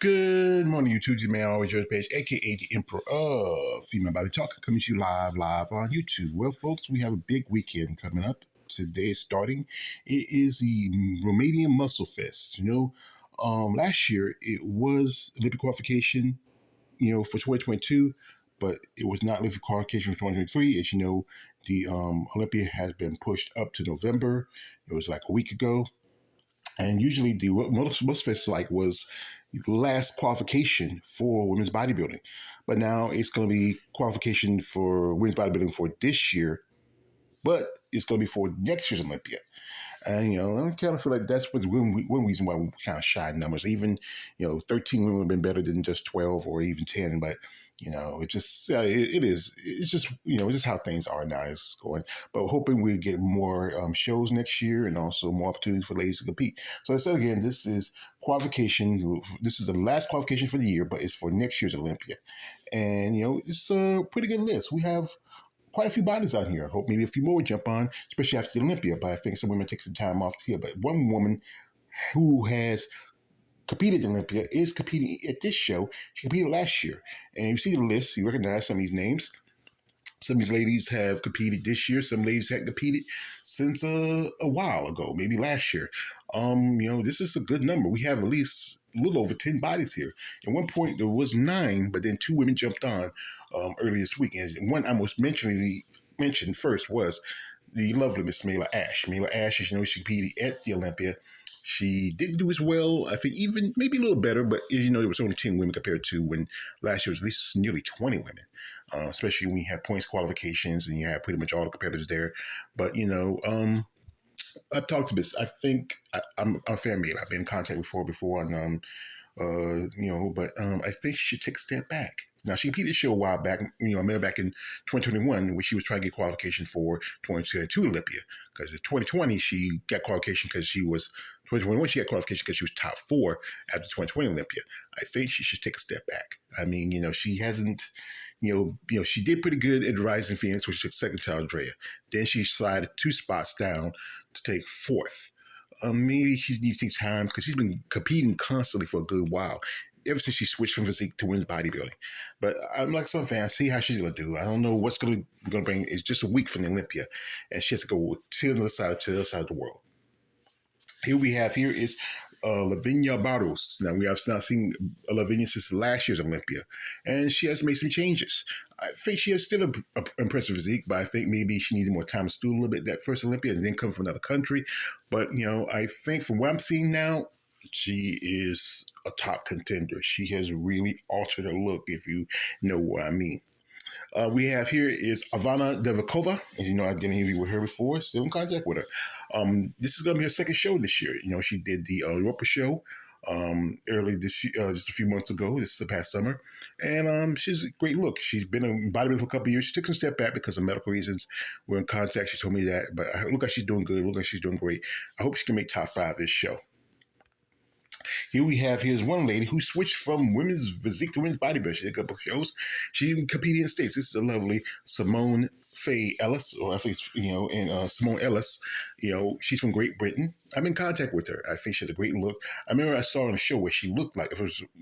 Good morning, YouTube. Your man, always your page, aka the Emperor of Female Body Talk, coming to you live on YouTube. Well, folks, we have a big weekend coming up. Today starting. It is the Romania Musclefest. Last year it was Olympic qualification, for 2022, but it was not Olympic qualification for 2023. As you know, the Olympia has been pushed up to November. It was like a week ago. And usually the Musclefest was the last qualification for women's bodybuilding. But now it's going to be qualification for women's bodybuilding for this year, but it's going to be for next year's Olympia. And, I kind of feel like that's one reason why we kind of shy in numbers. Even, 13 women would have been better than just 12 or even 10. But, it just, it is. It's just, just how things are now. It's going. But hoping we get more shows next year and also more opportunities for ladies to compete. So I said again, this is qualification. This is the last qualification for the year, but it's for next year's Olympia. And, it's a pretty good list. We have quite a few bodies out here. I hope maybe a few more will jump on, especially after the Olympia. But I think some women take some time off here. But one woman who has competed in Olympia is competing at this show. She competed last year. And you see the list, you recognize some of these names. Some of these ladies have competed this year. Some ladies hadn't competed since a while ago, maybe last year. This is a good number. We have at least a little over 10 bodies here. At one point, there was 9, but then 2 women jumped on earlier this week. And one I most mentioned first was the lovely Miss Mela Ash. Mela Ash, as you know, she competed at the Olympia. She didn't do as well. I think even maybe a little better, but there was only 10 women compared to when last year was at least nearly 20 women, especially when you have points qualifications and you have pretty much all the competitors there. But, I've talked to this. I think I'm a fan mate. I've been in contact before and, but I think she should take a step back. Now, she competed a show a while back, I met her back in 2021 when she was trying to get qualification for 2022 Olympia. Because in 2020, she got qualification because she was, 2021, she got qualification because she was top 4 after 2020 Olympia. I think she should take a step back. I mean, she hasn't, she did pretty good at Rising Phoenix, which took second to Andrea. Then she slided 2 spots down to take 4th. Maybe she needs to take time because she's been competing constantly for a good while, ever since she switched from physique to women's bodybuilding. But I'm like some fan. See how she's going to do. I don't know what's going to bring. It's just a week from the Olympia, and she has to go to the other side of the world. Here is Lavinia Barros. Now, we have not seen Lavinia since last year's Olympia, and she has made some changes. I think she has still an impressive physique, but I think maybe she needed more time to do a little bit that first Olympia and then come from another country. But, I think from what I'm seeing now, she is a top contender. She has really altered her look, if you know what I mean. We have here is Ivana Devikova. And, I did an interview with her before, still in contact with her. This is going to be her second show this year. She did the Europa show early this year, just a few months ago, this past summer. And she's a great look. She's been a bodybuilder for a couple of years. She took a step back because of medical reasons. We're in contact. She told me that. But I look like she's doing good. Look like she's doing great. I hope she can make top 5 this show. Here's one lady who switched from women's physique to women's bodybuilding. She did a couple of shows. She even competed in the States. This is a lovely Simone Faye Ellis, or I think, and Simone Ellis. She's from Great Britain. I'm in contact with her. I think she has a great look. I remember I saw her on a show where she looked like,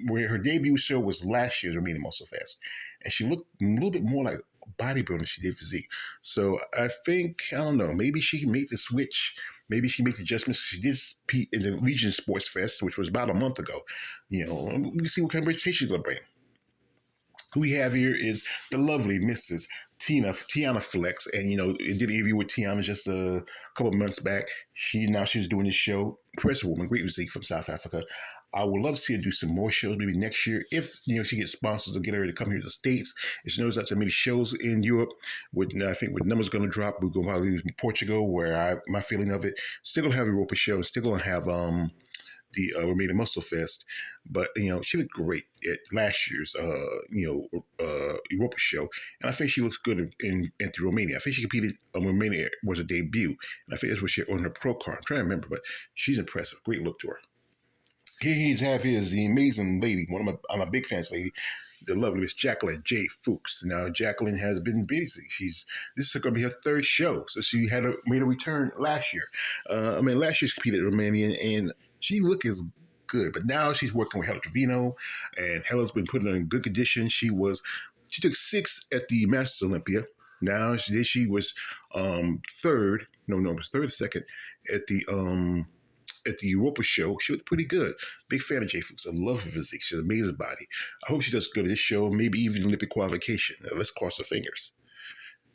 where her debut show was last year's Romania Musclefest. And she looked a little bit more like bodybuilding than she did physique. So I think, I don't know, maybe she can make the switch. Maybe she make the adjustments. She did compete in the Legion Sports Fest, which was about a month ago. We can see what kind of reputation she's going to bring. Who we have here is the lovely Mrs. Tiana Flex. And, I did an interview with Tiana just a couple of months back. She's doing this show. Impressive woman, great physique from South Africa. I would love to see her do some more shows maybe next year. If, she gets sponsors to get her to come here to the States. If she knows that so many shows in Europe, I think with numbers going to drop, we're going to probably use Portugal, where my feeling of it, still going to have a Europa show, still going to have the Romania Musclefest, but she looked great at last year's Europa show, and I think she looks good in the Romania. I think she competed on Romania was a debut, and I think that's what she on her pro card. I'm trying to remember, but she's impressive. Great look to her. Here is the amazing lady. I'm a big fan of this lady. The lovely Miss Jacqueline J. Fuchs. Now, Jacqueline has been busy. This is going to be her 3rd show. So she made a return last year. Last year she competed in Romania, and she looked as good. But now she's working with Hella Trevino, and Hella's been putting her in good condition. She took 6th at the Masters Olympia. Now she was third. No, it was third or second at the Europa show. She looked pretty good. Big fan of J Fuchs. I love her physique. She's an amazing body. I hope she does good at this show, maybe even Olympic qualification. Let's cross our fingers.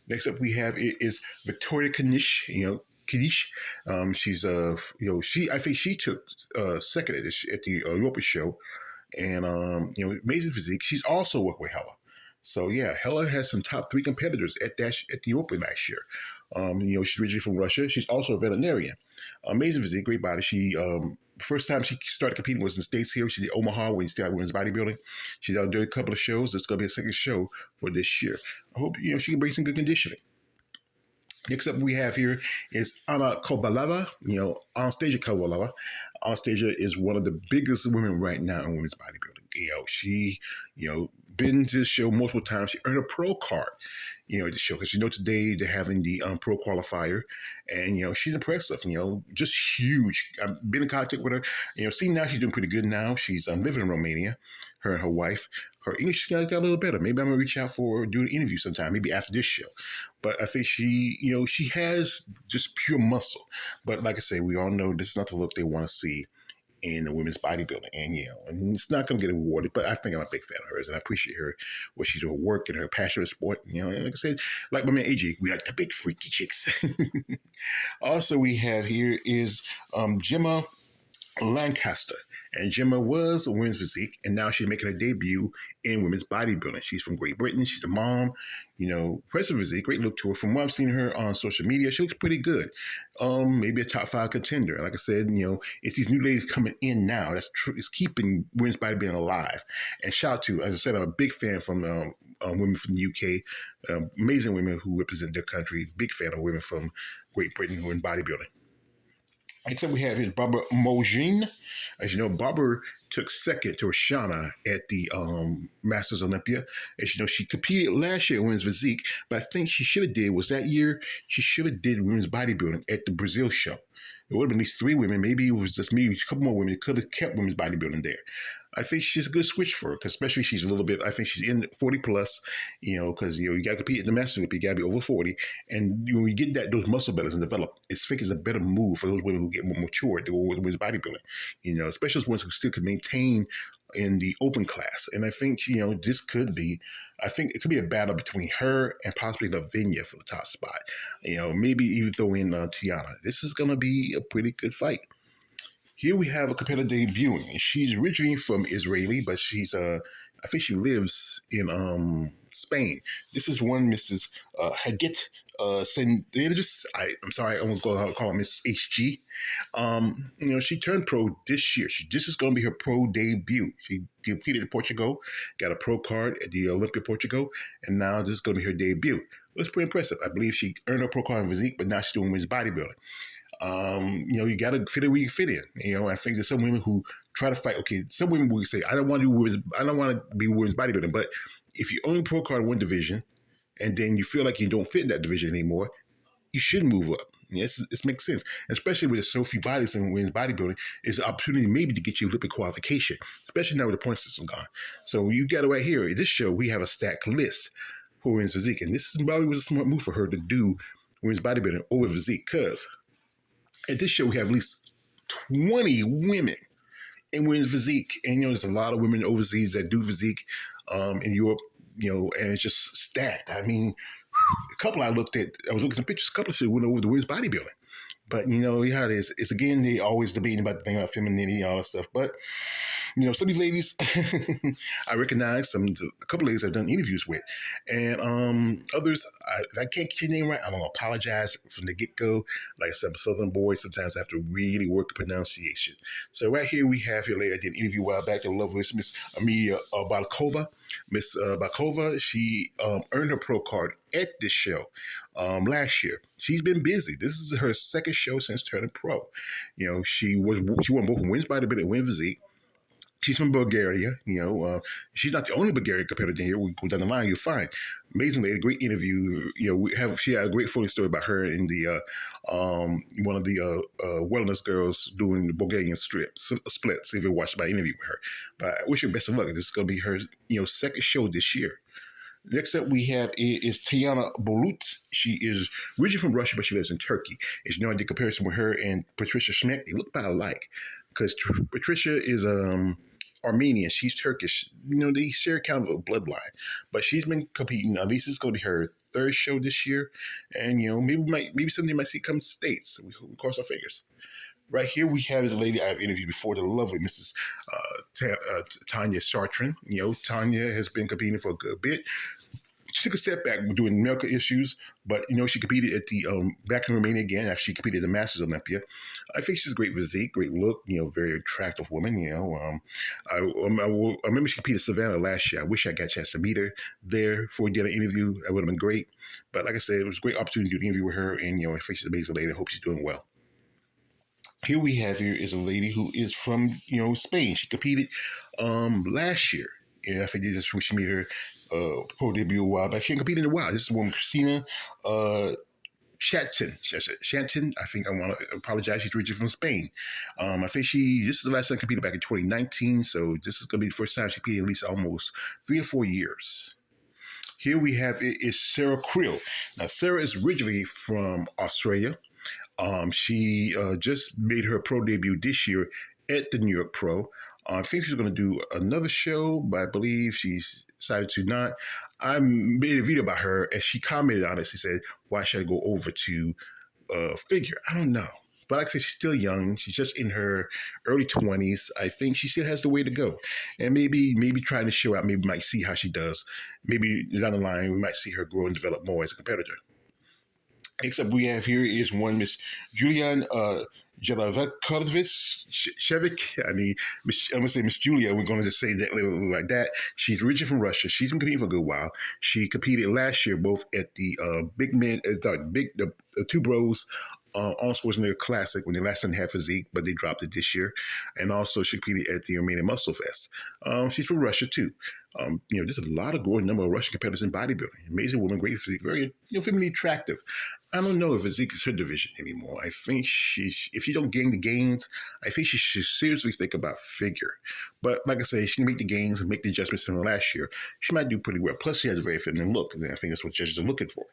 Next up we have is Victoria Knish. Knish. She's I think she took second at the Europa show, and amazing physique. She's also worked with Hella. So yeah, Hella has some top 3 competitors at the Europa last year. She's originally from Russia. She's also a veterinarian. Amazing physique, great body. She first time she started competing was in the States here. She did Omaha when she started women's bodybuilding. She's out doing a couple of shows. It's going to be a second show for this year. I hope she can bring some good conditioning. Next up we have here is Anna Kovaleva, Anastasia Kovaleva. Anastasia is one of the biggest women right now in women's bodybuilding. She, been to the show multiple times. She earned a pro card, at the show. Because, today they're having the pro qualifier. And, she's impressive, just huge. I've been in contact with her. See, now she's doing pretty good now. She's living in Romania, her and her wife. Her English got a little better. Maybe I'm going to reach out for her, do an interview sometime, maybe after this show. But I think she has just pure muscle. But like I say, we all know this is not the look they want to see in the women's bodybuilding. And, and it's not going to get awarded, but I think I'm a big fan of hers, and I appreciate her, what she's doing, work and her passion for sport. And like I said, like my man AJ, we like the big freaky chicks. Also, we have here is Gemma Lancaster. And Gemma was a women's physique, and now she's making her debut in women's bodybuilding. She's from Great Britain. She's a mom, impressive physique, great look to her. From what I've seen her on social media, she looks pretty good. Maybe a top 5 contender. Like I said, it's these new ladies coming in now. That's true. It's keeping women's bodybuilding alive. And shout out to, as I said, I'm a big fan from women from the UK, amazing women who represent their country. Big fan of women from Great Britain who are in bodybuilding. Next up we have is Barbara Mogin. As you know, Barbara took second to Roshana at the Masters Olympia. As you know, she competed last year in women's physique, but I think she should have did women's bodybuilding at the Brazil show. It would have been at least 3 women. Maybe it was just maybe a couple more women. It could have kept women's bodybuilding there. I think she's a good switch for her, because especially she's a little bit, I think she's in 40 plus, because, you got to compete at the Masters Olympia, you got to be over 40. And when you get those muscle bellies and develop, I think it's a better move for those women who get more mature to go with women's bodybuilding, especially those ones who still can maintain in the open class. And I think, this could be, it could be a battle between her and possibly Lavinia for the top spot. Maybe even throw in Tiana. This is going to be a pretty good fight. Here we have a competitor debuting. She's originally from Israeli, but she's I think she lives in Spain. This is one Mrs. Hagit Sendridis. I'm sorry, I'm going to call her Miss HG. She turned pro this year. This is going to be her pro debut. She competed in Portugal, got a pro card at the Olympia Portugal, and now this is going to be her debut. Looks pretty impressive. I believe she earned her pro card in physique, but now she's doing women's bodybuilding. You got to fit it where you fit in. I think there's some women who try to fight. Okay, some women will say, I don't want to be women's bodybuilding. But if you own pro card in one division, and then you feel like you don't fit in that division anymore, you should move up. Yes, it makes sense. Especially with so few bodies in women's bodybuilding, is an opportunity maybe to get you Olympic qualification, especially now with the point system gone. So you got it right here. In this show, we have a stacked list for women's physique. And this probably was a smart move for her to do women's bodybuilding over physique, because at this show, we have at least 20 women in women's physique. And, there's a lot of women overseas that do physique in Europe, and it's just stacked. I mean, a couple I was looking at some pictures, a couple of them went over the women's bodybuilding. But, how it is. It's, again, they always debating about the thing about femininity and all that stuff. But, some of these ladies, I recognize a couple of ladies I've done interviews with. And others, I can't get your name right, I'm going to apologize from the get-go. Like I said, I'm a Southern boy. Sometimes I have to really work the pronunciation. So right here we have your lady I did an interview a while back. I love this, Miss Imia Martech. Miss Bakova, she earned her pro card at this show last year. She's been busy. This is her second show since turning pro. She won both women's bodybuilding and women's physique. She's from Bulgaria. She's not the only Bulgarian competitor here. We go down the line, you'll find amazing lady, great interview. She had a great funny story about her in the one of the wellness girls doing the Bulgarian splits. If you watched my interview with her, but I wish her best of luck. This is going to be her second show this year. Next up we have is Tiana Bolut. She is originally from Russia, but she lives in Turkey. As you know, I did comparison with her and Patricia Schmidt. They look about alike because Patricia is Armenian. She's Turkish. They share kind of a bloodline, but she's been competing. At least it's going to be her third show this year, and maybe something might see come to the States. We cross our fingers. Right here we have is a lady I've interviewed before, the lovely Mrs. Tanya Chartrand. Tanya has been competing for a good bit. She took a step back doing medical issues, but she competed at the back in Romania again after she competed at the Masters Olympia. I think she's a great physique, great look, very attractive woman. I remember she competed at Savannah last year. I wish I got a chance to meet her there before we did an interview. That would have been great. But like I said, it was a great opportunity to do an interview with her, and I think she's an amazing lady. I hope she's doing well. Here we have is a lady who is from Spain. She competed last year. I think this is when she made her pro debut a while back. She didn't compete in a while. This is woman Christina Shanton. I think I want to apologize. She's originally from Spain. I think this is the last time she competed back in 2019. So this is going to be the first time she competed in at least almost 3 or 4 years. Here we have is Sarah Creel. Now Sarah is originally from Australia. She just made her pro debut this year at the New York Pro. I think she's going to do another show, but I believe she's decided to not. I made a video about her, and she commented on it. She said, why should I go over to figure? I don't know. But like I said, she's still young. She's just in her early 20s. I think she still has the way to go. And maybe trying to show out, maybe we might see how she does. Maybe down the line, we might see her grow and develop more as a competitor. Next up we have here is one Miss Julian Jelavekovic. I'm going to say Miss Julia. We're going to just say that like that. She's originally from Russia. She's been competing for a good while. She competed last year both at the the Two Bros Arnold Schwarzenegger Classic when they last time had physique, but they dropped it this year. And also she competed at the Romania Musclefest. She's from Russia too. There's a lot of growing number of Russian competitors in bodybuilding. Amazing woman, great physique, very femininely attractive. I don't know if physique is her division anymore. I think if she don't gain the gains, I think she should seriously think about figure. But like I say, she can make the gains and make the adjustments from last year. She might do pretty well. Plus, she has a very feminine look, and I think that's what judges are looking for.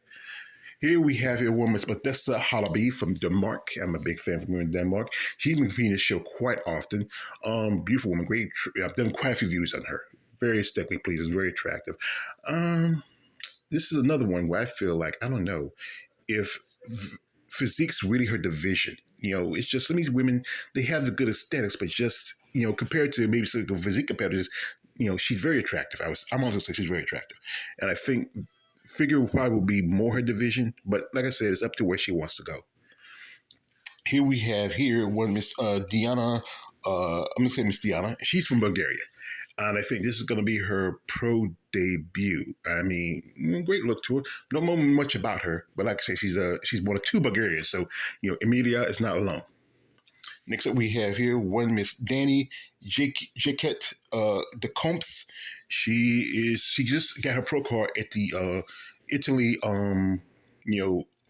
Here we have a woman, Matessa Halabi from Denmark. I'm a big fan from her in Denmark. She's been competing this show quite often. Beautiful woman, great. I've done quite a few views on her. Very aesthetically pleasing, very attractive. This is another one where I feel like, I don't know, if physique's really her division. It's just some of these women, they have the good aesthetics, but just, compared to maybe some physique competitors, she's very attractive. I'm also saying she's very attractive. And I think figure probably will be more her division, but like I said, it's up to where she wants to go. Here we have one Miss Diana. I'm going to say Miss Diana. She's from Bulgaria. And I think this is going to be her pro debut. I mean, great look to her. Don't know much about her, but like I say, she's one of 2 Bulgarians. So, Emilia is not alone. Next up, we have here one Miss Dani Jet de Comps. She just got her pro card at the Italy,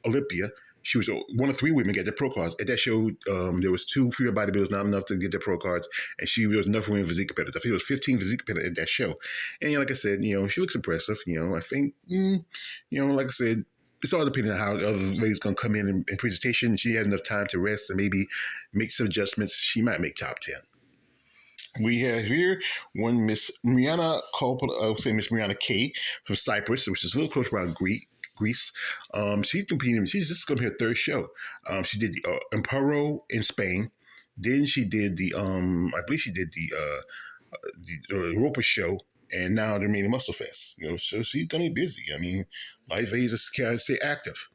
Olympia. She was one of 3 women get their pro cards. At that show, there was 2 female bodybuilders, not enough to get their pro cards, and she was enough women physique competitors. I think it was 15 physique competitors at that show. And like I said, she looks impressive. I think, like I said, it's all depending on how the other lady's going to come in presentation. She has enough time to rest and maybe make some adjustments. She might make top 10. We have here one Miss Mariana Miss Mariana K from Cyprus, which is a little close around Greece. She's competing. She's just going to be her third show. She did the Impero in Spain. Then she did the I believe she did the Europa show, and now the Romania Musclefest. So she's going to be busy. I mean, life is to stay active.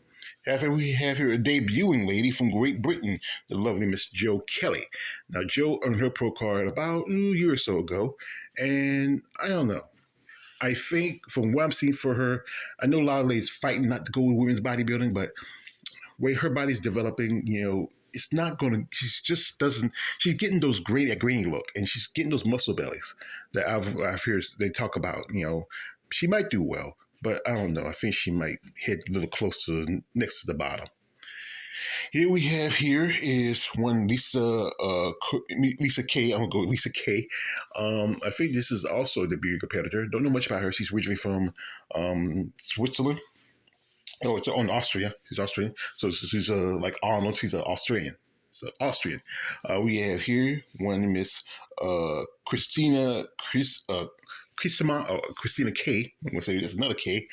After we have here a debuting lady from Great Britain, the lovely Miss Jo Kelly. Now, Jo earned her pro card about a year or so ago, and I don't know. I think from what I'm seeing for her, I know a lot of ladies fighting not to go with women's bodybuilding, but the way her body's developing, it's not going to. She just doesn't. She's getting those grainy look, and she's getting those muscle bellies that I've heard they talk about. She might do well, but I don't know. I think she might hit a little close to next to the bottom. Here we have here is one Lisa K. I'm gonna go with Lisa K. I think this is also a debuting competitor. Don't know much about her. She's originally from Switzerland. Oh, it's on Austria. She's Austrian. So she's like Arnold. She's an Austrian. So Austrian. We have here one Miss Christina K. I'm going to say there's another K.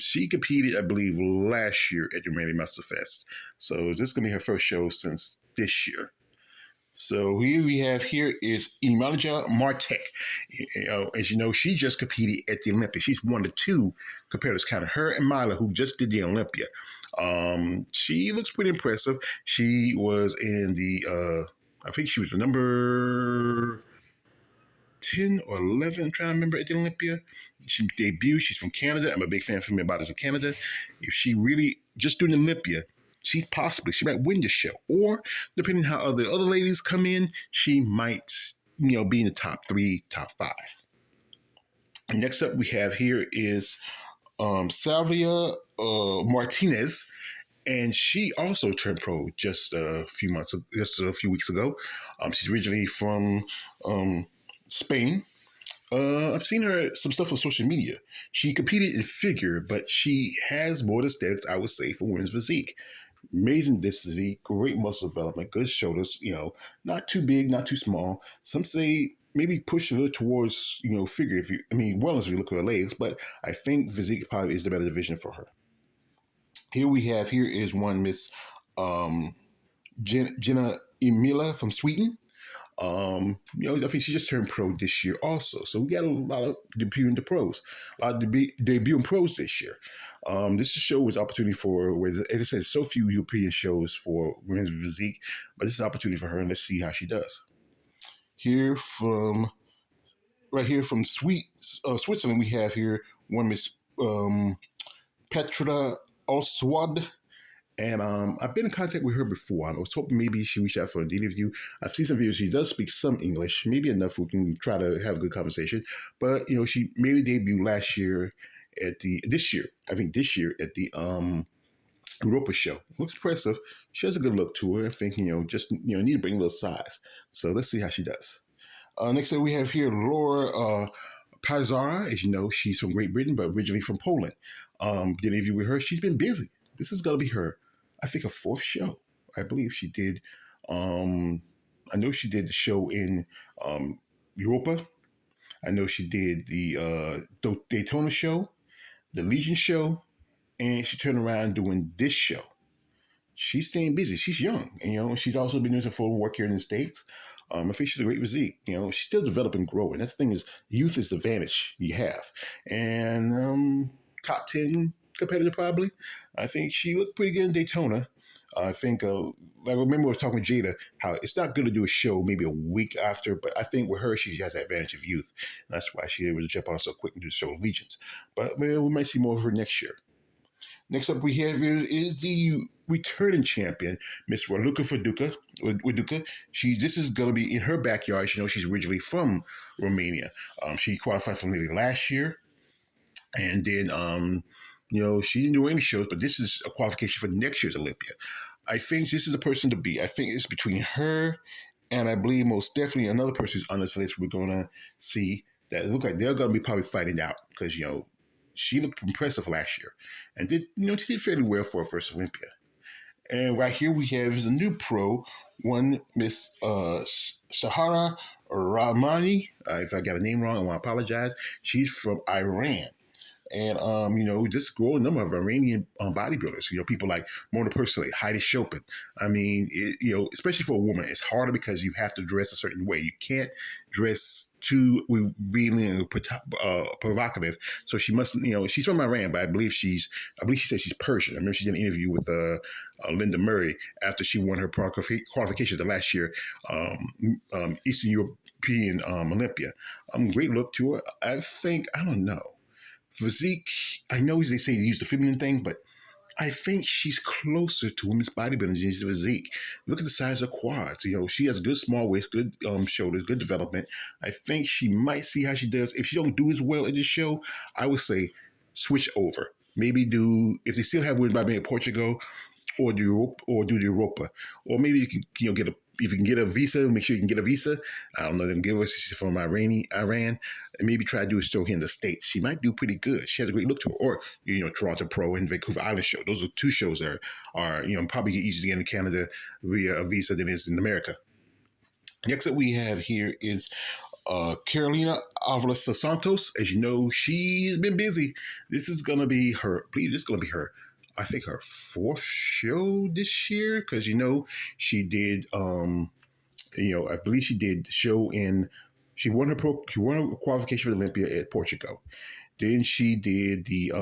She competed, I believe, last year at the Romania Musclefest. So this is going to be her first show since this year. So here we have is Imia Martech. As you know, she just competed at the Olympia. She's one of the two competitors, kind of her and Mila, who just did the Olympia. She looks pretty impressive. She was in the, I think she was the number 10 or 11, I'm trying to remember, at the Olympia. She debuted. She's from Canada. I'm a big fan from about us in Canada. If she really just doing Olympia, she might win the show. Or depending on how other ladies come in, she might, be in the top 3, top 5. Next up we have here is Salvia Martinez. And she also turned pro just a few weeks ago. She's originally from Spain. I've seen her some stuff on social media. She competed in figure, but she has more the aesthetics, I would say, for women's physique. Amazing density, great muscle development, good shoulders, not too big, not too small. Some say maybe push a little towards, figure if you look at her legs, but I think physique probably is the better division for her. Here is one Miss Jenna Emila from Sweden. I think she just turned pro this year also. So we got a lot of debuting pros, debuting pros this year. This show is opportunity for, as I said, so few European shows for women's physique, but this is an opportunity for her, and let's see how she does. Right here from Switzerland, we have here one Miss Petra Alwad. And I've been in contact with her before. I was hoping maybe she reached out for an interview. I've seen some videos. She does speak some English, maybe enough we can try to have a good conversation. But she made a debut this year at the Europa show. Looks impressive. She has a good look to her. I think need to bring a little size. So let's see how she does. Next up we have here Laura Pazara. As you know, she's from Great Britain, but originally from Poland. Did an interview with her. She's been busy. This is going to be her, I think, a 4th show. I believe she did. I know she did the show in Europa. I know she did the Daytona show, the Legion show, and she turned around doing this show. She's staying busy. She's young, and she's also been doing some full work here in the States. I think she's a great physique. She's still developing and growing. That's the thing is, youth is the advantage you have. And top 10 competitor probably. I think she looked pretty good in Daytona. I think, I remember I was talking with Jada, how it's not good to do a show maybe a week after, but I think with her, she has that advantage of youth. And that's why she was able to jump on so quick and do the show Legions. But we might see more of her next year. Next up we have is the returning champion, Miss Ruka Ruka. This is going to be in her backyard. She's originally from Romania. She qualified for maybe last year. And then, she didn't do any shows, but this is a qualification for next year's Olympia. I think this is the person to beat. I think it's between her and I believe most definitely another person who's on this list we're going to see that it looks like they're going to be probably fighting out because, she looked impressive last year and she did fairly well for her first Olympia. And right here we have is a new pro, one Miss Sahara Rani. If I got a name wrong, I want to apologize. She's from Iran. And, just growing number of Iranian bodybuilders, people like Mona Persley, Heidi Chopin. I mean, especially for a woman, it's harder because you have to dress a certain way. You can't dress too revealing and provocative. So she must, she's from Iran, but I believe she said she's Persian. I remember she did an interview with Linda Murray after she won her qualification the last year, Eastern European Olympia. Great look to her. I don't know. Physique, I know they say they use the feminine thing, but I think she's closer to women's bodybuilding than she's physique. Look at the size of quads. She has good small waist, good shoulders, good development. I think she might see how she does. If she don't do as well at this show, I would say switch over. Maybe do if they still have women's bodybuilding in Portugal, or do the Europa, or maybe you can get a if you can get a visa, make sure you can get a visa. I don't know, them give us she's from Iran, and maybe try to do a show here in the States. She might do pretty good. She has a great look to her. Or Toronto Pro and Vancouver Island show. Those are two shows that are probably easier to get in Canada via a visa than it is in America. Next up we have here is Karolina Ala Santos. As you know, she's been busy. This is gonna be her. I believe this is gonna be her. I think her fourth show this year because she did. I believe she did the show in. She won her qualification for Olympia at Portugal. Then she did the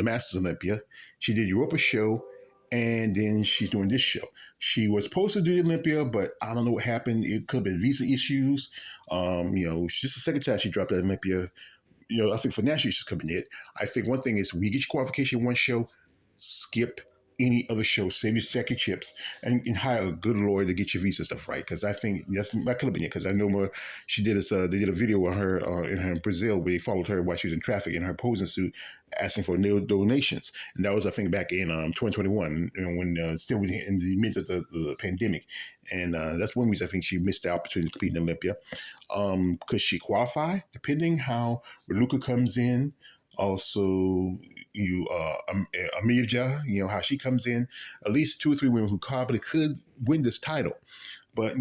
Masters Olympia. She did Europa show, and then she's doing this show. She was supposed to do the Olympia, but I don't know what happened. It could have been visa issues. It's just the second time she dropped that Olympia. I think financially she's coming in. I think one thing is when you get your qualification in one show, skip any other show, save your second chips, and hire a good lawyer to get your visa stuff right. Because I think that's my opinion. Because I know she did this. They did a video on her in Brazil where they followed her while she was in traffic in her posing suit, asking for donations. And that was I think back in 2021, when still in the mid of the pandemic. And that's one reason I think she missed the opportunity to compete in Olympia. Could she qualify? Depending how Ruka comes in. Also, Imia, how she comes in, at least 2 or 3 women who probably could win this title. But,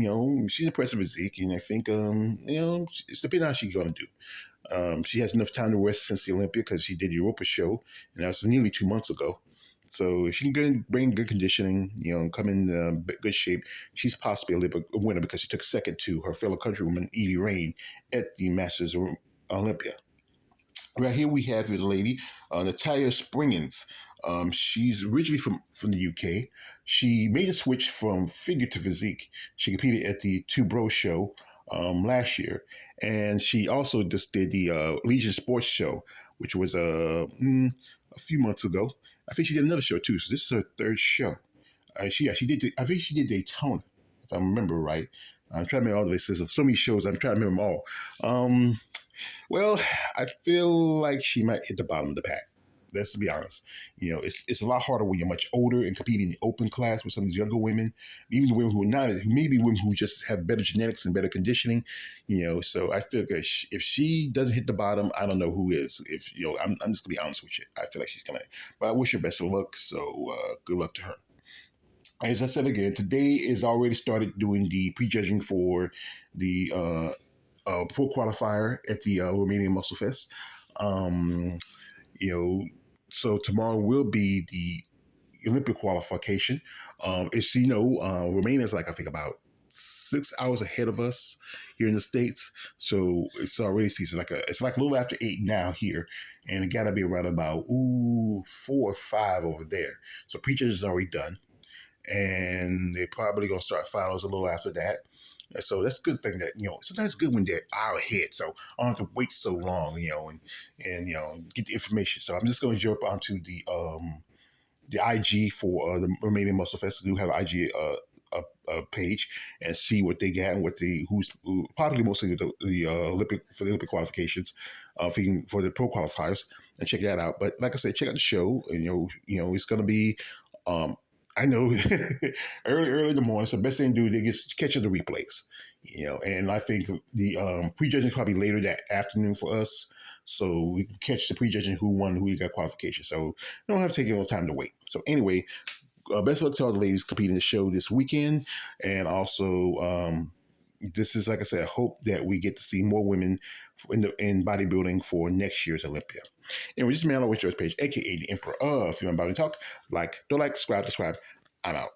she's impressive physique, and I think, it's depending on how she's going to do. She has enough time to rest since the Olympia because she did the Europa show, and that was nearly 2 months ago. So if she can bring good conditioning, come in good shape, she's possibly a winner because she took second to her fellow countrywoman, Evie Rain, at the Masters Olympia. Right here we have the lady, Natalie Springin. She's originally from the UK. She made a switch from figure to physique. She competed at the Two Bros show last year. And she also just did the Legion Sports show, which was a few months ago. I think she did another show too. So this is her third show. She did. I think she did Daytona, if I remember right. I'm trying to remember all the lists of so many shows. I'm trying to remember them all. Well, I feel like she might hit the bottom of the pack. Let's be honest. It's a lot harder when you're much older and competing in the open class with some of these younger women, even the women who are not, who maybe women who just have better genetics and better conditioning. So I feel like if she doesn't hit the bottom, I don't know who is. If I'm just gonna be honest with you. I feel like she's gonna. But I wish her best of luck. So good luck to her. As I said again, today is already started doing the prejudging for the pro qualifier at the Romania Musclefest. So tomorrow will be the Olympic qualification. Romania is like I think about 6 hours ahead of us here in the States. So it's already season it's like a little after 8 now here, and it got to be around about 4 or 5 over there. So prejudging is already done. And they're probably going to start finals a little after that. And so that's a good thing that, sometimes it's good when they're hour ahead. So I don't have to wait so long, and get the information. So I'm just going to jump onto the IG for the Romania Musclefest. We do have an IG page and see what they got and who's probably mostly the Olympic for the Olympic qualifications for the pro qualifiers, and check that out. But like I said, check out the show, and it's going to be. I know early in the morning, so the best thing to do they just catch the replays, and I think the prejudging is probably later that afternoon for us, so we can catch the prejudging who won, who got qualification. So you don't have to take a little time to wait. So anyway, best of luck to all the ladies competing in the show this weekend, and also this is like I said, I hope that we get to see more women in bodybuilding for next year's Olympia. Anyway, this is Man on With Yours page, aka the Emperor of Female Body Talk. Don't like, subscribe. I'm out.